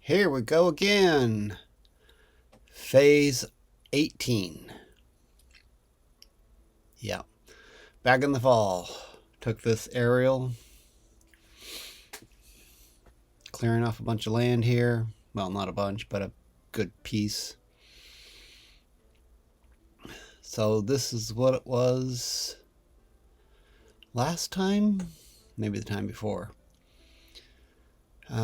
Here we go again. Phase 18. Yeah. Back in the fall. Took this aerial. Clearing off a bunch of land here. Well, not a bunch, but a good piece. So this is what it was last time. Maybe the time before.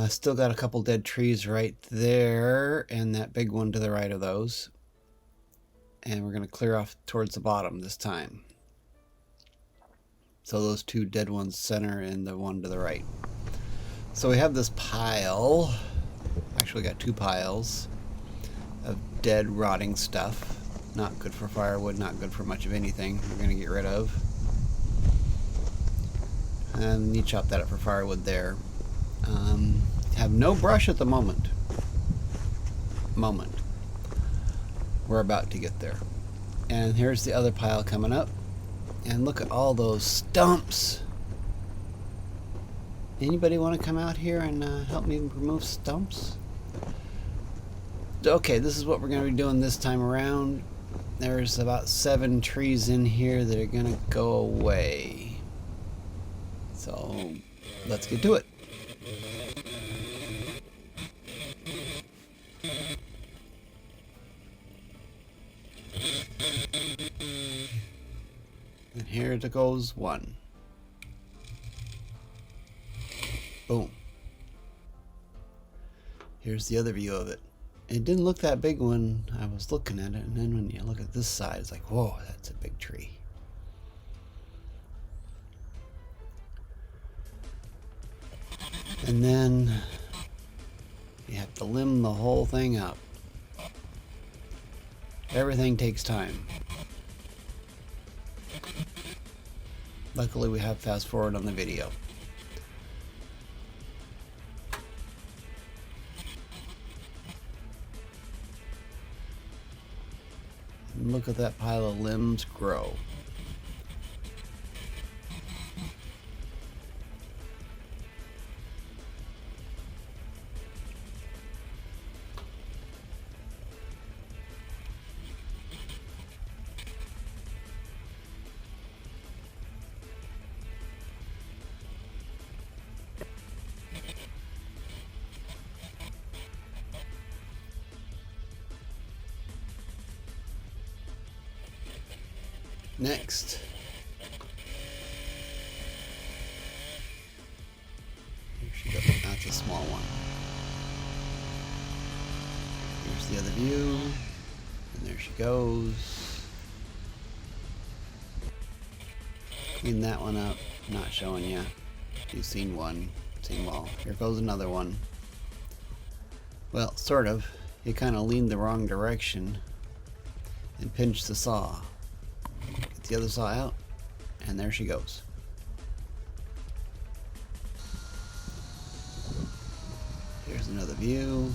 Still got a couple dead trees right there, and that big one to the right of those. And we're going to clear off towards the bottom this time. So those two dead ones center and the one to the right. So we have this pile. Actually, we got two piles of dead, rotting stuff. Not good for firewood, not good for much of anything. We're going to get rid of. And you chop that up for firewood there. Have no brush at the moment. We're about to get there. And here's the other pile coming up. And look at all those stumps. Anybody want to come out here and help me remove stumps? Okay, this is what we're going to be doing this time around. There's about 7 trees in here that are going to go away. So let's get to it. And here it goes one. Boom. Here's the other view of it. It didn't look that big when I was looking at it, and then when you look at this side, it's like, whoa, that's a big tree. And then you have to limb the whole thing up. Everything takes time. Luckily we have fast forward on the video. And look at that pile of limbs grow. Next, here she goes. That's a small one. Here's the other view, and there she goes. Clean that one up. Not showing you. You've seen one. Seen well. Here goes another one. Well, sort of. You kind of leaned the wrong direction and pinched the saw. Get the other saw out, and there she goes. Here's another view.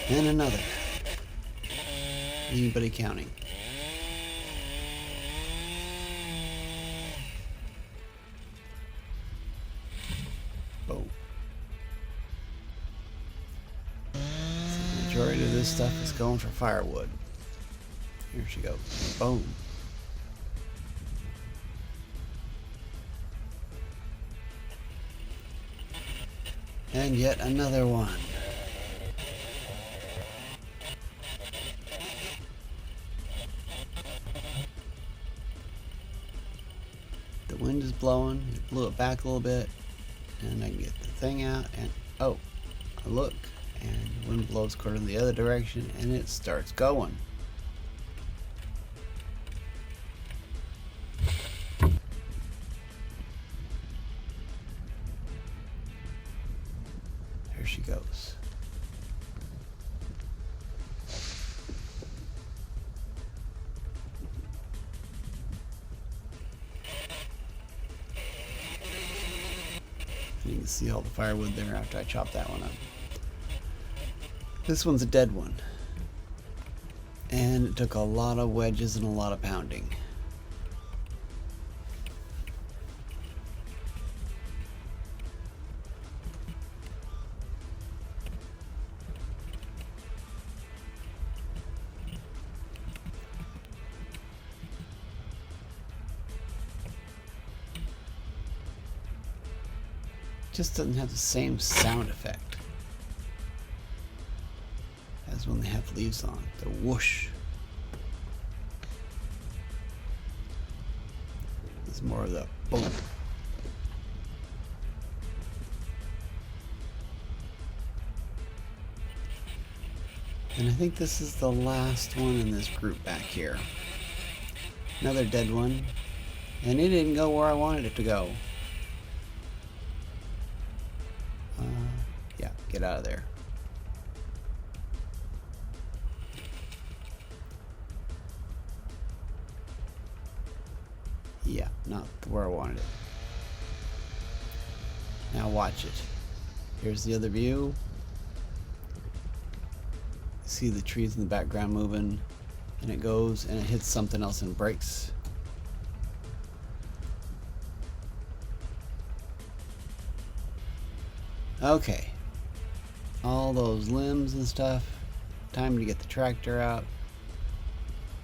And another. Anybody counting? Boom. So the majority of this stuff is going for firewood. Here she goes. Boom. And yet another one. The wind is blowing. It blew it back a little bit. And I can get the thing out, and oh, I look, and the wind blows quarter in the other direction, and it starts going. There she goes. You can see all the firewood there after I chop that one up. This one's a dead one. And it took a lot of wedges and a lot of pounding. Just doesn't have the same sound effect as when they have leaves on. The whoosh. It's more of the boom. And I think this is the last one in this group back here. Another dead one. And it didn't go where I wanted it to go. Yeah, get out of there. Yeah, not where I wanted it. Now watch it. Here's the other view. See the trees in the background moving, and it goes and it hits something else and breaks. Okay. All those limbs and stuff. Time to get the tractor out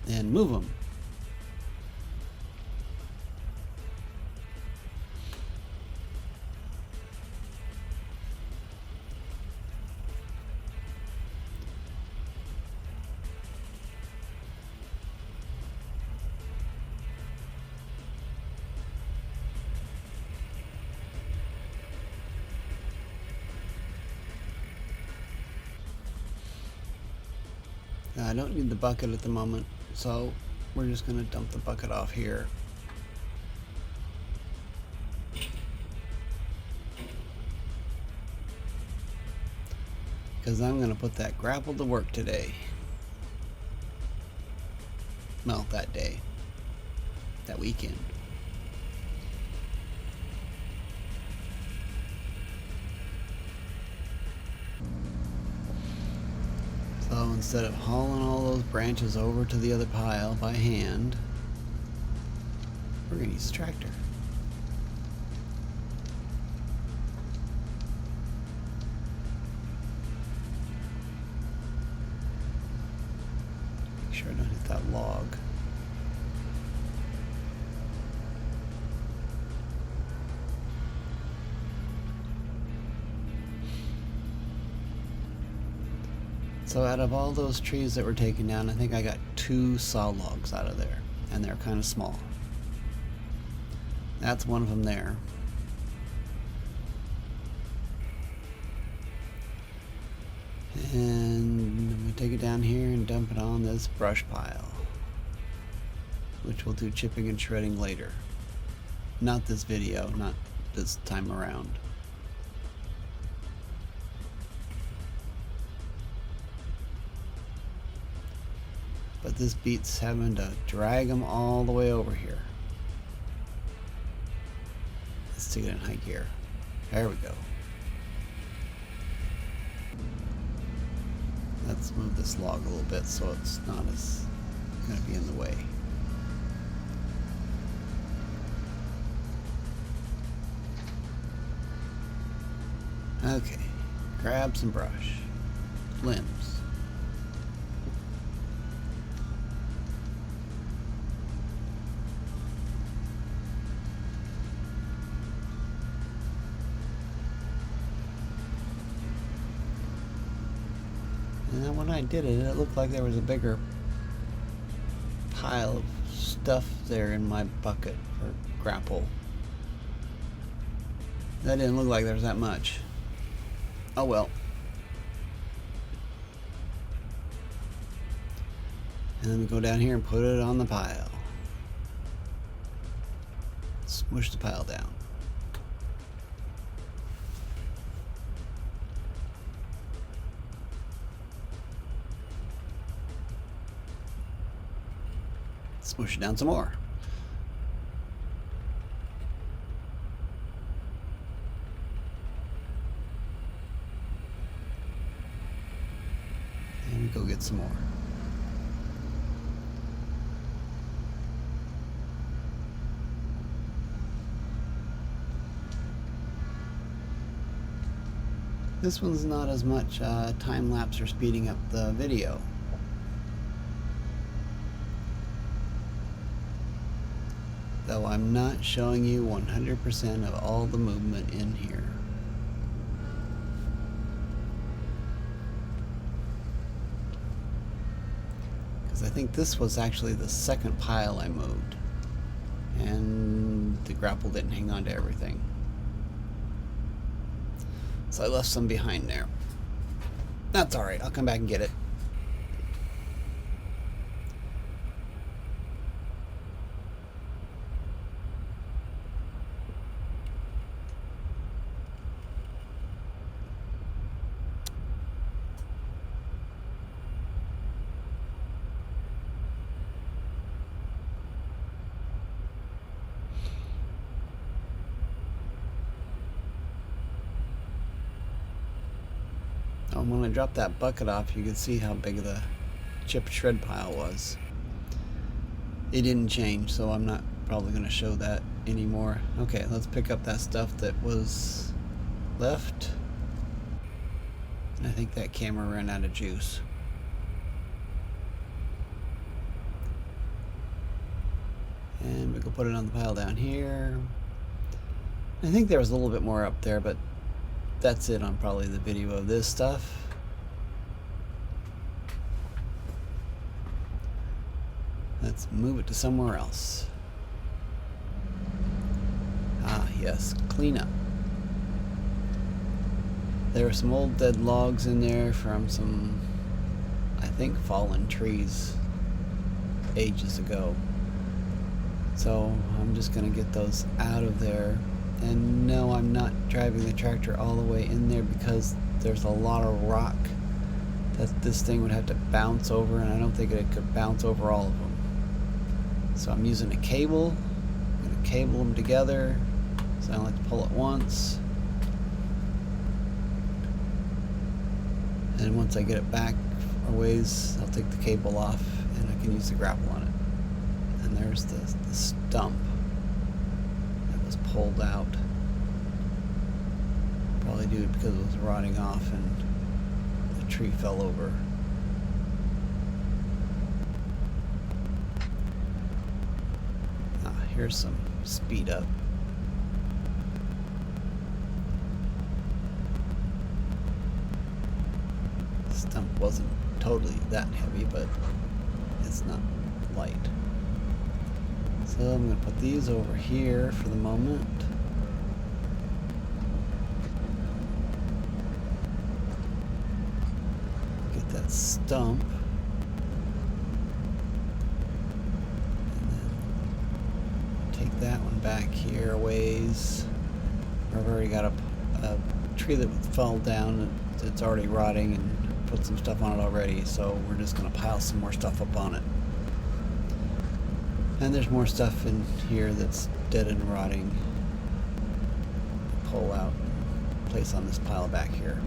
and move them. I don't need the bucket at the moment, so we're just going to dump the bucket off here. Because I'm going to put that grapple to work today. Well, that day. That weekend. So instead of hauling all those branches over to the other pile by hand, we're going to use the tractor. Make sure I don't hit that log. So out of all those trees that were taken down, I think I got 2 saw logs out of there, and they're kind of small. That's one of them there. And I'm going to take it down here and dump it on this brush pile, which we'll do chipping and shredding later. Not this video, not this time around. But this beats having to drag them all the way over here. Let's stick it in high gear. There we go. Let's move this log a little bit so it's not as going to be in the way. Okay, grab some brush, limbs. And then when I did it, it looked like there was a bigger pile of stuff there in my bucket or grapple. That didn't look like there was that much. Oh well. And then we go down here and put it on the pile. Smush the pile down. Smush it down some more. And we go get some more. This one's not as much time lapse or speeding up the video. Though I'm not showing you 100% of all the movement in here. Because I think this was actually the second pile I moved. And the grapple didn't hang on to everything. So I left some behind there. That's alright, I'll come back and get it. When I dropped that bucket off, you could see how big the chip shred pile was. It didn't change, so I'm not probably going to show that anymore. Okay, let's pick up that stuff that was left. I think that camera ran out of juice. And we can put it on the pile down here. I think there was a little bit more up there, but that's it on probably the video of this stuff. Let's move it to somewhere else. Ah, yes, clean up. There were some old dead logs in there from some, I think, fallen trees ages ago. So I'm just gonna get those out of there. And no, I'm not driving the tractor all the way in there because there's a lot of rock that this thing would have to bounce over, and I don't think it could bounce over all of them. So I'm using a cable. I'm going to cable them together so I don't like to pull it once. And once I get it back a ways, I'll take the cable off and I can use the grapple on it. And there's the stump that was pulled out. Probably due because it was rotting off and the tree fell over. Here's some speed up. Stump wasn't totally that heavy, but it's not light. So I'm going to put these over here for the moment. Get that stump. That one back here a ways. I've already got a tree that fell down. It's already rotting and put some stuff on it already, so we're just going to pile some more stuff up on it. And there's more stuff in here that's dead and rotting. Pull out and place on this pile back here.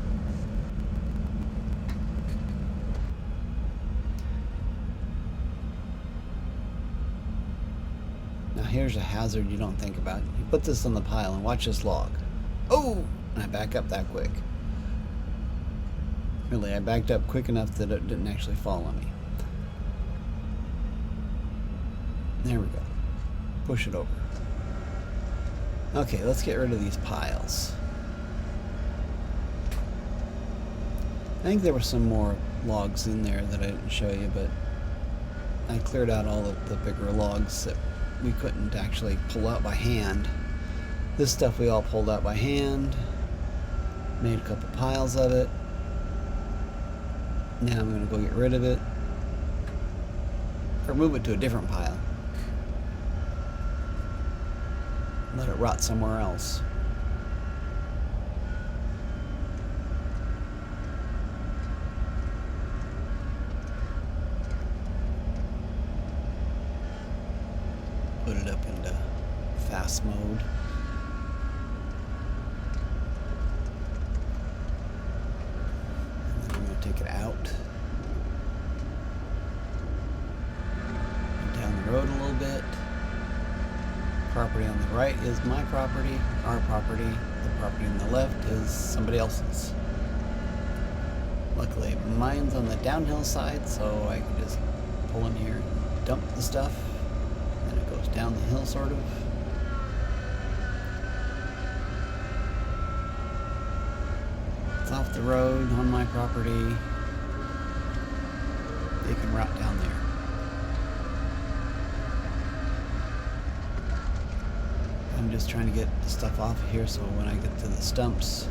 Here's a hazard you don't think about. You put this on the pile and watch this log. Oh! And I back up that quick. Really, I backed up quick enough that it didn't actually fall on me. There we go. Push it over. Okay, let's get rid of these piles. I think there were some more logs in there that I didn't show you, but I cleared out all of the bigger logs that we couldn't actually pull out by hand. This stuff we all pulled out by hand. Made a couple piles of it. Now I'm going to go get rid of it. Or move it to a different pile. Let it rot somewhere else. Put it up into fast mode. And then I'm going to take it out. Down the road a little bit. Property on the right is my property, our property. The property on the left is somebody else's. Luckily, mine's on the downhill side, so I can just pull in here and dump the stuff, and it goes down the hill, sort of. It's off the road on my property. They can route down there. I'm just trying to get the stuff off of here so when I get to the stumps,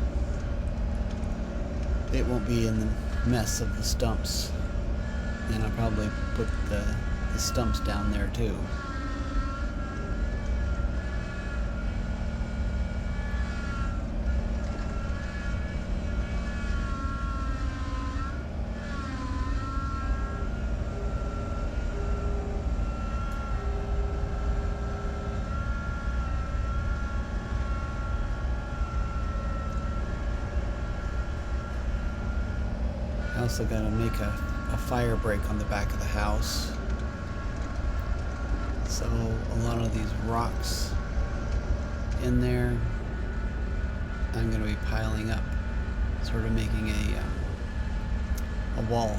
it won't be in the mess of the stumps. And I'll probably put the stumps down there too. I also gotta make a fire break on the back of the house. So a lot of these rocks in there, I'm gonna be piling up, sort of making a wall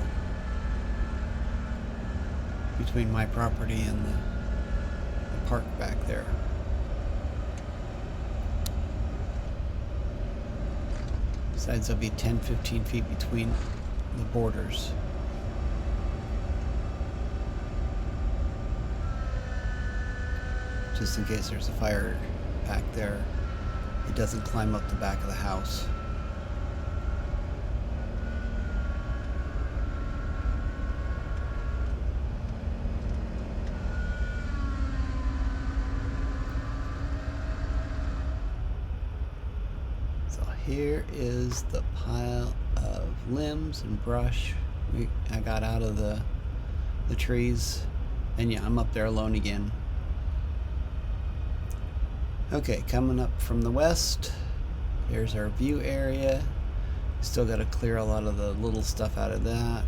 between my property and the park back there. Besides, there'll be 10-15 feet between the borders. Just in case there's a fire back there, it doesn't climb up the back of the house. So here is the pile of limbs and brush I got out of the trees, and yeah, I'm up there alone again. Okay, coming up from the west, here's our view area. Still got to clear a lot of the little stuff out of that.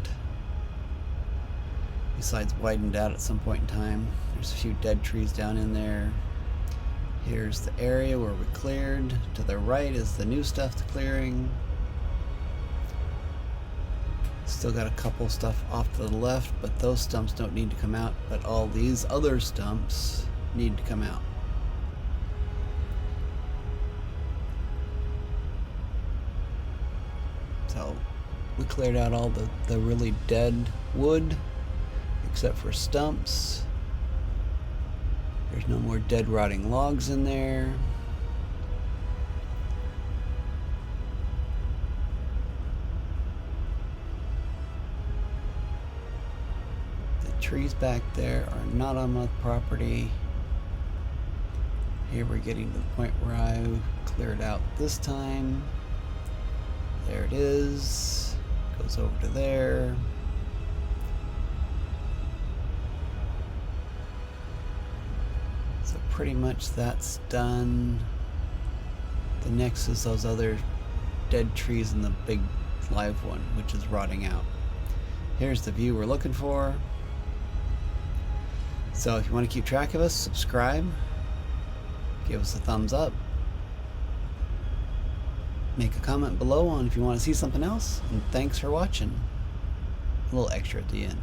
Besides, widened out at some point in time. There's a few dead trees down in there. Here's the area where we cleared. To the right is the new stuff to clearing. Still got a couple stuff off to the left, but those stumps don't need to come out, but all these other stumps need to come out. So we cleared out all the really dead wood, except for stumps. There's no more dead rotting logs in there. The trees back there are not on my property. Here we're getting to the point where I cleared out this time. There it is. Goes over to there. So pretty much that's done. The next is those other dead trees and the big live one, which is rotting out. Here's the view we're looking for. So if you want to keep track of us, subscribe. Give us a thumbs up. Make a comment below on if you want to see something else, and thanks for watching. A little extra at the end.